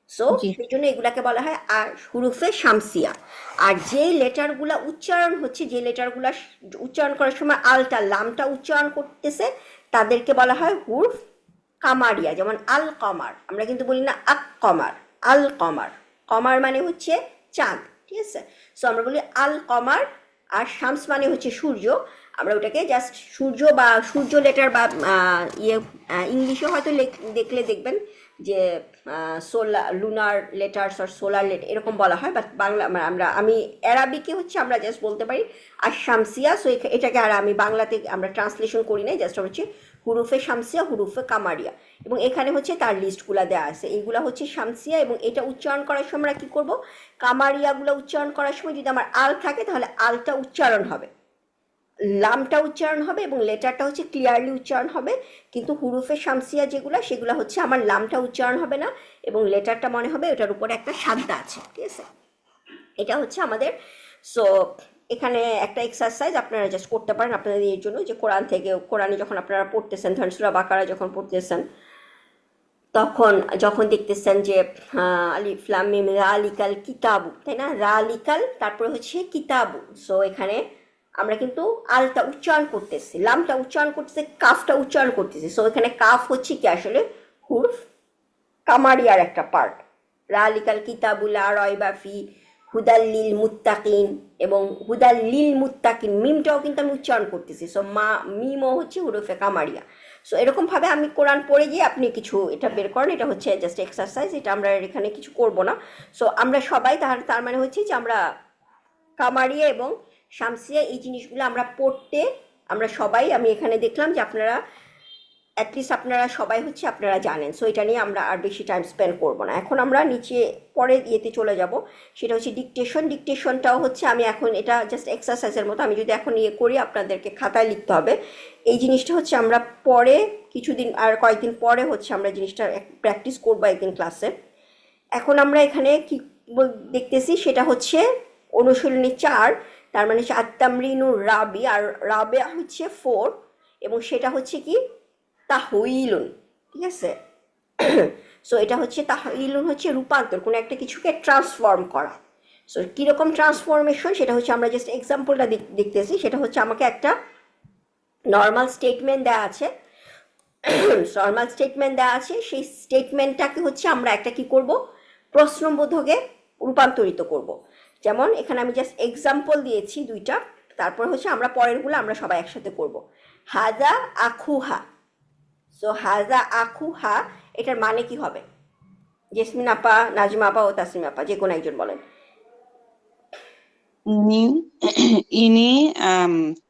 সো জি সেই জন্য এগুলাকে বলা হয় আর হুরুফে শামসিয়া। আর যে লেটারগুলা উচ্চারণ হচ্ছে, যে লেটারগুলা উচ্চারণ করার সময় আলটা লামটা উচ্চারণ করতেছে, তাদেরকে বলা হয় হুরফ কামারিয়া, যেমন আল কমার, আমরা কিন্তু বলি না আক কমার, আল কমার। কমার মানে হচ্ছে চাঁদ, ঠিক আছে? সো আমরা বলি আল কমার। আর শামস মানে হচ্ছে সূর্য, আমরা ওটাকে জাস্ট সূর্য বা সূর্য লেটার বা ইংলিশে হয়তো দেখলে দেখবেন যে সোলার লুনার লেটার্স আর সোলার লেটার এরকম বলা হয়, বাট বাংলা আমি অ্যারাবিকে হচ্ছে আমরা জাস্ট বলতে পারি আর শামসিয়া। সো এটাকে আর আমি বাংলাতে আমরা ট্রান্সলেশন করি নাই, জাস্ট হচ্ছে হুরুফে শামসিয়া হুরুফে কামারিয়া। এবং এখানে হচ্ছে তার লিস্টগুলো দেওয়া আছে, এইগুলা হচ্ছে শামসিয়া। এবং এটা উচ্চারণ করার সময় আমরা কী করবো, কামারিয়াগুলো উচ্চারণ করার সময় যদি আমার আল থাকে তাহলে আলটা উচ্চারণ হবে, লামটা উচ্চারণ হবে এবং লেটারটা হচ্ছে ক্লিয়ারলি উচ্চারণ হবে। কিন্তু হুরুফে শামসিয়া যেগুলো, সেগুলো হচ্ছে আমার লামটা উচ্চারণ হবে না এবং লেটারটা মনে হবে ওটার উপরে একটা সাদ্দা আছে, ঠিক আছে? এটা হচ্ছে আমাদের। সো এখানে একটা এক্সারসাইজ আপনারা জাস্ট করতে পারেন আপনাদের এর জন্য, যে কোরআন থেকে, কোরআনে যখন আপনারা পড়তেছেন, ধরেন সূরা বাকারা যখন পড়তেছেন, তখন যখন দেখতেছেন যে আলিফ লাম মিম রালিকাল কিতাবু, তাই না? রালিকাল, তারপরে হচ্ছে কিতাবু। সো এখানে আমরা কিন্তু আলটা উচ্চারণ করতেছি, লামটা উচ্চারণ করতেছি, কাফটা উচ্চারণ করতেছি। সো এখানে কাফ হচ্ছে কি আসলে হুরফ কামারিয়ার একটা পার্ট। রালিকাল কিতাবুল লা রাইবা ফি হুদাল্লিল মুত্তাকিন, এবং হুদাল্লিল মুত্তাকিন মিমটাও কিন্তু আমি উচ্চারণ করতেছি। সো মিমও হচ্ছে হুরুফে কামারিয়া। সো এরকমভাবে আমি কোরআন পড়ে গিয়ে আপনি কিছু এটা বের করেন, এটা হচ্ছে জাস্ট এক্সারসাইজ, এটা আমরা এখানে কিছু করব না। সো আমরা সবাই তার মানে হচ্ছে যে আমরা কামারিয়া এবং শামসিয়া এই জিনিসগুলো আমরা পড়তে, আমরা সবাই, আমি এখানে দেখলাম যে আপনারা অ্যাটলিস্ট আপনারা সবাই হচ্ছে আপনারা জানেন। সো এটা নিয়ে আমরা আর বেশি টাইম স্পেন্ড করবো না। এখন আমরা নিচে পরে ইয়েতে চলে যাব, সেটা হচ্ছে ডিকটেশন। ডিকটেশনটাও হচ্ছে আমি এখন এটা জাস্ট এক্সারসাইজের মতো, আমি যদি এখন ইয়ে করি আপনাদেরকে খাতায় লিখতে হবে। এই জিনিসটা হচ্ছে আমরা পরে কিছুদিন আর কয়েকদিন পরে হচ্ছে আমরা জিনিসটা প্র্যাকটিস করবো একদিন ক্লাসে। এখন আমরা এখানে কি দেখতেছি সেটা হচ্ছে অনুশীলনী 4, তার মানে হচ্ছে আত্তামরিনুর রাবি, আর রাবে হচ্ছে 4, এবং সেটা হচ্ছে কি তাহইলুন, ঠিক আছে? সো এটা হচ্ছে তাহইলুন হচ্ছে রূপান্তর, কোনো একটা কিছুকে ট্রান্সফর্ম করা। সো কীরকম ট্রান্সফরমেশন সেটা হচ্ছে আমরা জাস্ট এক্সাম্পলটা দেখতেছি। সেটা হচ্ছে আমাকে একটা নর্মাল স্টেটমেন্ট দেওয়া আছে, নর্মাল স্টেটমেন্ট দেওয়া আছে, সেই স্টেটমেন্টটাকে হচ্ছে আমরা একটা কি করব, প্রশ্নবোধকে রূপান্তরিত করব। যেমন এখানে আমি জাস্ট এক্সাম্পল দিয়েছি দুইটা, তারপর হচ্ছে আমরা পরেরগুলো আমরা সবাই একসাথে করব। হাদা আখুহা। সো হাজা আখুহা, এটার মানে কি হবে? জেসমিন আপা, নাজমা আপা ও তাসমিম আপা যে কোনো একজন বলেন। ইনি ইনি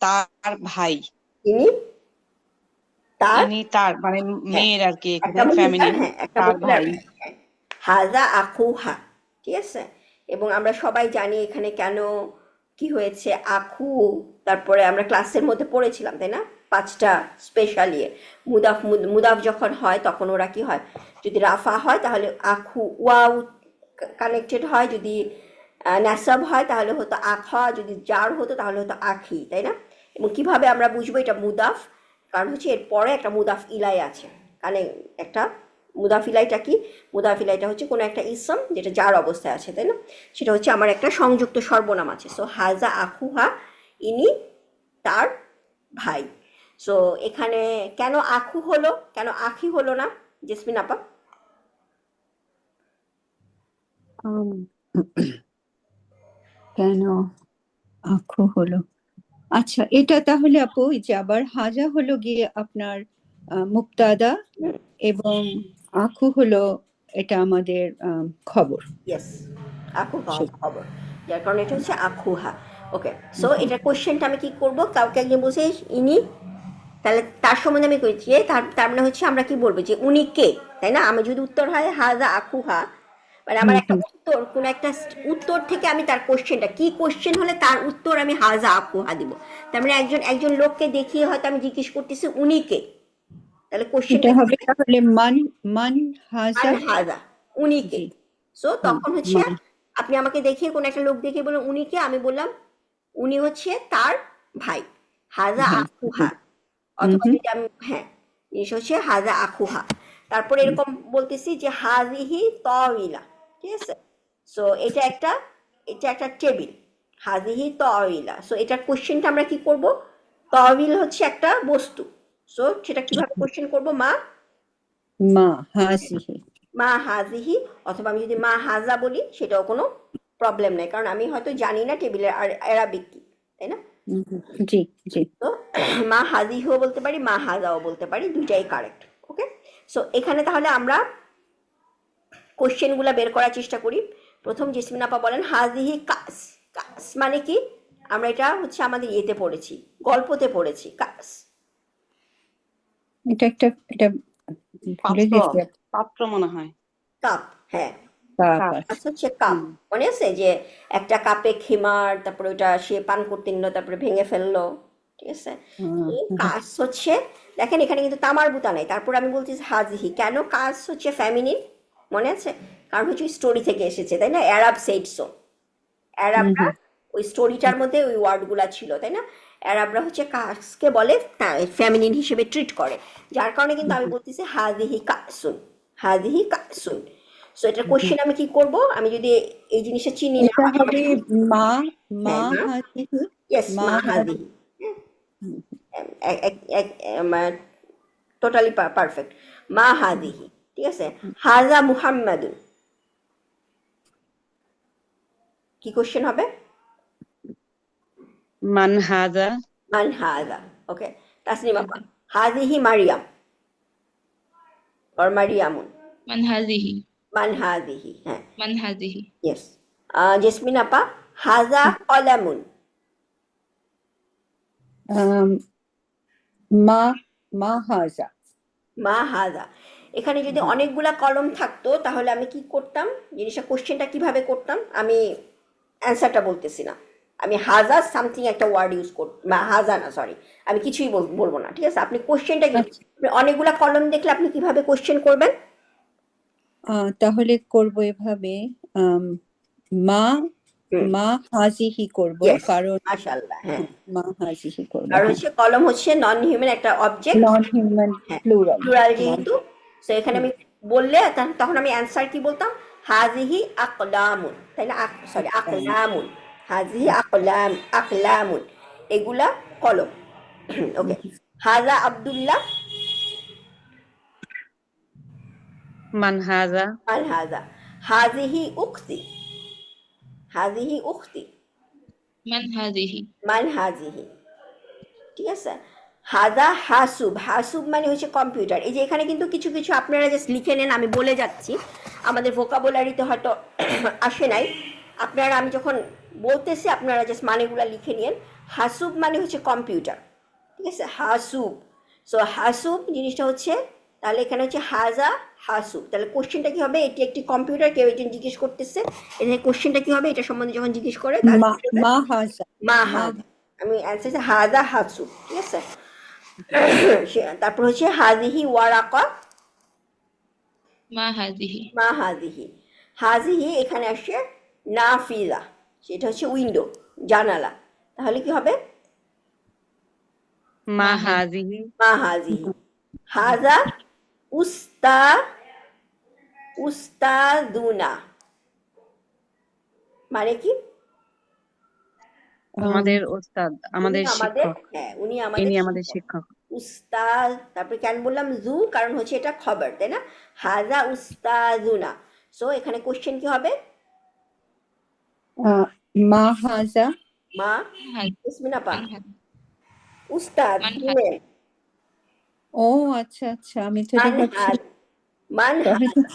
তার ভাই। ইনি তার, ইনি তার মানে হ্যাঁ মেয়ের আর কি, একটা এখানে মহিলা, ফেমিনিন, হ্যাঁ একটা তার মহিলার ভাই। ভাই, হ্যাঁ। হাজা আখুহা, ঠিক আছে? এবং আমরা সবাই জানি এখানে কেন কি হয়েছে, আখু, তারপরে আমরা ক্লাসের মধ্যে পড়েছিলাম, তাই না? 5টা স্পেশাল ইয়ে, মুদাফ মুদাফ যখন হয় তখন ওরা কি হয়, যদি রাফা হয় তাহলে আখু ওয়াও কানেক্টেড হয়, যদি নাসাব হয় তাহলে হতো আখা, যদি জার হতো তাহলে হতো আখি, তাই না? এবং কিভাবে আমরা বুঝবো এটা মুদাফ, কারণ হচ্ছে এর পরে একটা মুদাফ ইলাই আছে, মানে একটা মুদাফ ইলাইটা কি, মুদাফ ইলাইটা হচ্ছে কোনো একটা ইসম যেটা যার অবস্থায় আছে, তাই না? সেটা হচ্ছে আমার একটা সংযুক্ত সর্বনাম আছে। সো হাজা আখুহা, ইনি তার ভাই। সো এখানে কেন আখু হলো, কেন আখি হলো না জেসমিন আপা? কেন আঁখু হলো? আচ্ছা, এটা তাহলে আপু এই যে আবার হাজা হলো গিয়ে আপনার মুক্তাদা হুম, এবং আখু হলো এটা আমাদের খবর। ইয়েস, সে- খবর, যার কারণে এটা হচ্ছে আখুহা। ওকে, সো এটার কোশ্চেনটা আমি কি করব, কাউকে একজন বলছে ইনি, তাহলে তার সম্বন্ধে আমি কইছি তার তার মানে হচ্ছে আমরা কি বলবো যে উনি কে, তাই না? আমি যদি উত্তর হয় হাজা আকুহা, মানে আমার একটা উত্তর, কোন একটা উত্তর থেকে আমি তার কোশ্চেনটা কি, কোশ্চেন হলে তার উত্তর আমি হাজা আকুহা দিব। তার মানে একজন একজন লোককে দেখিয়ে হয়তো আমি জিজ্ঞেস করতেছি উনি কে, তাহলে কোশ্চেনটা এটা হবে তাহলে মান মান হাজা। মান হাজা, উনি কে। জি। সো তখন হচ্ছে মান। আপনি আমাকে দেখিয়ে কোন একটা লোক দেখিয়ে বললেন উনি কে, আমি বললাম উনি হচ্ছে তার ভাই, হাজা ভাই। আকুহা। হুম অথবা হুম যদি আমি, হ্যাঁ, জিনিস হচ্ছে হাজা আকুহা। তারপরে এরকম বলতেছি যে হাজিহি তওইলা, ঠিক আছে? সো এটা একটা টেবিল, হাজিহি তওইলা। সো এটার কোশ্চেনটা আমরা কি করব, তওইল হচ্ছে একটা বস্তু, সো সেটা কিভাবে কোশ্চেন করব, মা মা হাজিহি। মা হাজিহি, অথবা আমি যদি মা হাজা বলি সেটাও কোনো প্রবলেম নেই, কারণ আমি হয়তো জানি না টেবিলের আর অ্যারাবিক কি, তাই না? জি জি। তো মা হাজিহিও বলতে পারি, মা হাজাও বলতে পারি, দুইটাই কারেক্ট। ওকে, সো এখানে তাহলে আমরা কোশ্চেনগুলো বের করার চেষ্টা করি। প্রথম জেসমিন আপা বলেন হাজিহি কাস, কাস মানে কি? আমরা এটা হচ্ছে আমাদের ইয়েতে পড়েছি, গল্পতে পড়েছি কাস, এটা একটা এটা ভুলে পাত্র, গেছি। পাত্র মনে হয়। কাপ, হ্যাঁ, কাপ কাপ। আছে। কাস হচ্ছে কাপ, হুম। মনে আছে যে একটা কাপে খিমার, তারপরে ওইটা সে পান করতে নিল, তারপরে ভেঙে ফেললো, ঠিক আছে? এই কাস হচ্ছে, দেখেন এখানে কিন্তু তামার বুতা নাই, তারপর আমি বলছি হাজিহি, কেন কাস হচ্ছে ফ্যামিলিন, মনে আছে? কারণ হচ্ছে ওই স্টোরি থেকে এসেছে, তাই না? অ্যারাব সেড সো, অ্যারাবরা ওই স্টোরিটার মধ্যে ওই ওয়ার্ডগুলা ছিল, তাই না? অ্যারাবরা হচ্ছে কাসকে বলে ফ্যামিলিন হিসেবে ট্রিট করে, যার কারণে কিন্তু আমি বলতেছি হাদিহি কাসুন, হাদিহি কাসুন। সো এটার কোশ্চেন আমি কি করব, আমি যদি এই জিনিসটা চিনি না, এটা হবে মা মা হ্যাঁ মা, হাজিহি। ইয়েস মা মা হাজিহি। হাদিহি, টোটালি পারফেক্ট, মা হাদিহি, ঠিক আছে? হাজা মুহাম্মাদুন, কি কোশ্চেন হবে? মান হাজা। মান হাজা, ওকে। তাসনিমা আপা, হাদিহি মারিয়াম or মারিয়ামুন, মান হাজিহি, মান হাদিহি, হ্যাঁ, মান হাজিহি, ইয়েস। জেসমিন আপা, হাজা কলামুন, আম, মা মা হাজা। মা হাজা। এখানে যদি অনেকগুলা কলম থাকতো তাহলে আমি কি করতাম, জিনিসটা কোশ্চেনটা কিভাবে করতাম, আমি অ্যান্সারটা বলতেছি না, আমি হাজা সামথিং একটা ওয়ার্ড ইউজ করব, হাজা না, সরি, আমি কিছুই বলবো না, ঠিক আছে? আপনি কোশ্চেনটা কি, আচ্ছা। আপনি অনেকগুলা কলম দেখলে আপনি কিভাবে কোশ্চেন করবেন? তাহলে করব এভাবে, আম, মা হুম, মা হাজিহি করব ইয়েস, কারণ মাশাআল্লাহ, হ্যাঁ, মা হাজিহি করব, আর হ্যাঁ। হচ্ছে কলম হচ্ছে নন হিউম্যান একটা অবজেক্ট, নন হিউম্যান হ্যাঁ, প্লুরাল। প্লুরাল নন। যেহেতু, তো এখানে আমি বললে তখন আমি অ্যান্সার কি বলতাম, হাজিহি আকলামুন, তাই না? সরি, আকলামুন, হাজিহি আকলাম, আকলামুন, এগুলা কলম। ওকে, হাজা আব্দুল্লাহ, মান হাজা। মান হাজা, হাজিহি উখতি, হাজিহি উখতি, মান হাজিহি, মান হাজিহি, ঠিক আছে? হাজা হাসুব, হাসুব মানে হচ্ছে কম্পিউটার। এই যে এখানে কিন্তু কিছু কিছু আপনারা জাস্ট লিখে নেন, আমি বলে যাচ্ছি, আমাদের ভোকাবুলারিতে হয়তো আসে নাই, আপনারা, আমি যখন বলতেছি আপনারা জাস্ট মানেগুলা লিখে নিন। হাসুব মানে হচ্ছে কম্পিউটার, ঠিক আছে? হাসুব, সো হাসুব জিনিসটা হচ্ছে, তাহলে এখানে হচ্ছে হাজা হাসুব, তাহলে কোশ্চেনটা কি হবে, এটি একটি কম্পিউটার, কেউ একজন জিজ্ঞেস করতেছে, এখানে কোশ্চেনটা কি হবে, এটা সম্বন্ধে যখন জিজ্ঞেস করে তাহলে মা মা হাজা। মা মা হাজা, আমি অ্যান্সার হাজা হাসুব, ঠিক আছে? তারপর হচ্ছে হাজিহি ওয়ারাকা, মা হাজিহি, মা হাজিহি, হাজিহি এখানে আসছে নাফিজা, সেটা হচ্ছে উইন্ডো, জানালা, তাহলে কি হবে, মা হাজিহি। মা হাজিহি। হাজা উস্তা, উস্তাদুনা মানে কি? আমাদের ওস্তাদ, উনি আমাদের আমাদের, শিক্ষক। হ্যাঁ উনি ইনি আমাদের আমাদের শিক্ষক। শিক্ষক। উস্তাদ, তারপরে কেন বললাম জু, কারণ হচ্ছে এটা খবর, তাই না? হাজা উস্তাদুনা, সো এখানে কোশ্চেন কি হবে, মা হাজা। মা হাজি, ইসমিনা পা, মান হাজি, উস্তাদ মান women, ও আচ্ছা আচ্ছা, আমি তো এটা ভাবছি মানহাজ, মানহাজ, আমি তো-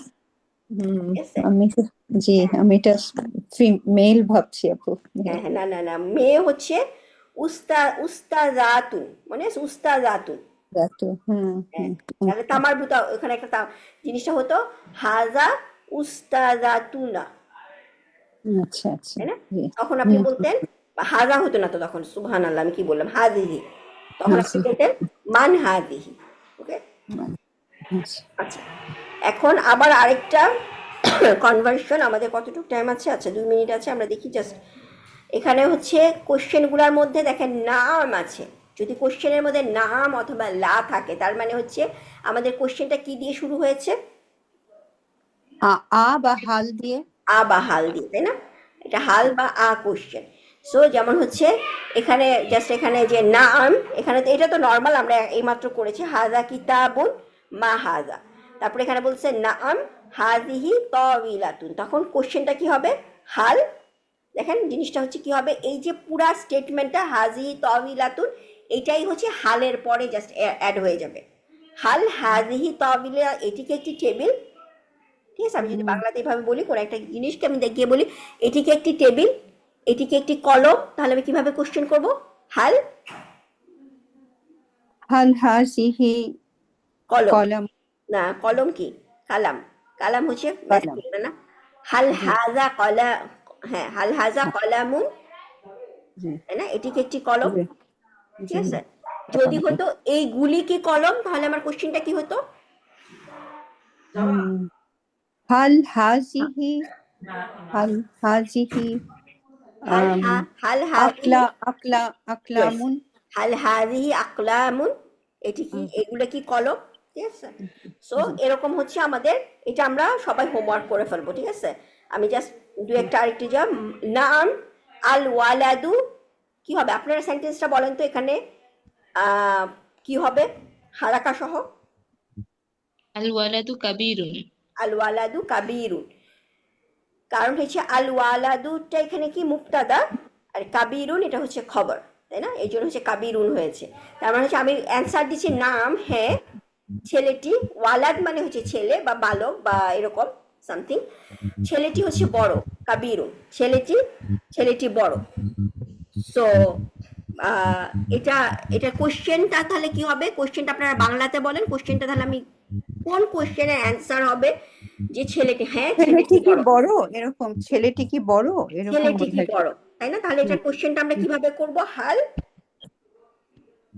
হুম, ঠিক আছে? আমি তো জি আমি এটা মেল ভাবছি আপু, হ্যাঁ হ্যাঁ, না না না, মেয়ে হচ্ছে উস্তাজাতুন, মানে আছে উস্তাজাতুন। তো হুম হ্যাঁ, হুম তাহলে তামার বুতা ওখানে একটা জিনিসটা হতো হাজা উস্তাজাতুনা, আচ্ছা আচ্ছা তাই না? জি তখন আপনি হুম বলতেন, হাজা হতো না তো তখন, সুবহানাল্লাহ আমি কি বললাম, হাজিহি, তখন আপনি আচ্ছা বলতেন মান হাজিহি। ওকে, আচ্ছা আচ্ছা। এখন আবার আরেকটা কনভার্সন, আমাদের কতটুকু টাইম আছে? আচ্ছা 2 মিনিট আছে, আমরা দেখি জাস্ট। এখানে হচ্ছে কোশ্চেনগুলোর মধ্যে দেখেন নাম আছে, যদি কোশ্চেনের মধ্যে নাম অথবা লা থাকে তার মানে হচ্ছে আমাদের কোশ্চেনটা কি দিয়ে শুরু হয়েছে? আ বা হাল দিয়ে, আ বা হাল দিয়ে, তাই না? এটা হাল বা আ কোশ্চেন। সো যেমন হচ্ছে এখানে জাস্ট এখানে যে নাম, এখানে তো এটা তো নর্মাল, আমরা এইমাত্র করেছি হাজা কিতাবুন মা হাজা। তারপরে এখানে বলছে নাম হাজিহি তাওয়িলাতুন, তখন কোশ্চেনটা কি হবে? হাল। দেখেন জিনিসটা হচ্ছে কি হবে, এই যে পুরা স্টেটমেন্টটা হাজিহি তাওয়িলাতুন, এটাই হচ্ছে হালের পরে জাস্ট অ্যাড হয়ে যাবে। হাল হাজিহি তাওয়িলা, এটিকে একটি টেবিল, ঠিক আছে? আমি যদি বাংলাতে এভাবে বলি, কোনো একটা জিনিসকে আমি দেখিয়ে বলি এটিকে একটি টেবিল, এটিকে একটি কলম, তাহলে আমি কিভাবে কোশ্চেন করব? হাল হাল হাজিহি কলম, কলম, না কলম কি, কালাম, কালাম হচ্ছে কলম ম্যাসকুলিন, না? হাল জি হাজা কলা, হ্যাঁ হাল হাজা কলামুন, জি তাই না? এটিকে একটি কলম, জি ঠিক জি আছে? যদি হতো এইগুলি কি কলম, তাহলে আমার কোশ্চেনটা কি হতো? হুম, হাল হাজিহি, হাল হাজিহি হাল আম, হাল হাজিহি, আকলা ইয়েস, আকলামুন, হাল হাজিহি আকলামুন, এটি কি, এগুলো কি কলম? ঠিক আছে? সো জি এরকম হচ্ছে আমাদের, এটা আমরা সবাই হোমওয়ার্ক করে ফেলবো, ঠিক আছে? আমি জাস্ট দু একটা আরেকটি যা, নাম আল ওয়ালাদু, কি হবে আপনারা সেন্টেন্সটা বলেন তো এখানে, কি হবে হারাকা সহ? আল ওয়ালাদু কাবীরুন। আল ওয়ালাদু কাবিরুন, কারণ হচ্ছে আল ওয়ালাদুটা এখানে কি মুক্তাদা, আর কাবিরুন এটা হচ্ছে খবর, তাই না? এই জন্য হচ্ছে কাবিরুন হয়েছে। তার মানে হচ্ছে আমি অ্যান্সার দিচ্ছি নাম, হ্যাঁ ছেলেটি, ওয়ালাদ মানে হচ্ছে ছেলে বা বালক বা এরকম সামথিং, ছেলেটি হচ্ছে বড়, কাবিরুন ছেলেটি, ছেলেটি বড়। সো এটা এটা কোশ্চেনটা তাহলে কি হবে? কোশ্চেনটা আপনারা বাংলাতে বলেন, কোশ্চেনটা তাহলে আমি কোন কোশ্চেনের অ্যান্সার হবে যে ছেলেটি, হ্যাঁ ছেলেটি ছেলেটি কি বড়, বড়, এরকম ছেলেটি কি বড়, এরকম ছেলেটি কি বোধহয় বড়, তাই না? তাহলে এটার কোশ্চেনটা আমরা কিভাবে করব? হাল,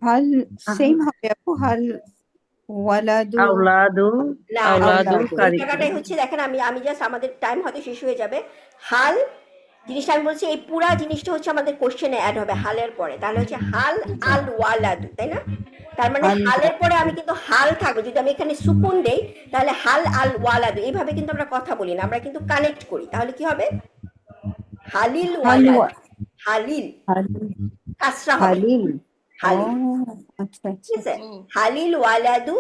হাল সেম হবে আপু, হাল ওয়ালাদু আওলাদু না না, আওলাদু আওলাদু, এই কারি জায়গাটাই হচ্ছে দেখেন, আমি আমি জাস্ট আমাদের টাইম হয়তো শেষ হয়ে যাবে। হাল জিনিসটা আমি বলছি, এই পুরা জিনিসটা হচ্ছে আমাদের কোশ্চেনে অ্যাড হবে হালের পরে, তাহলে হচ্ছে হাল আল ওয়ালাদু, তাই না? তার মানে হাল হালের পরে আমি কিন্তু হাল থাকবে, যদি আমি এখানে সুকুন দেই তাহলে হাল আল ওয়ালাদু, এইভাবে কিন্তু আমরা কথা বলি না, আমরা কিন্তু কানেক্ট করি, তাহলে কি হবে? হালিল হাল ওয়ালাদু, হালিল, হালিল কাসরা হবে, হালিল ও হালিল, আচ্ছা ঠিক আচ্ছা আছে? ও হালিল ওয়ালাদু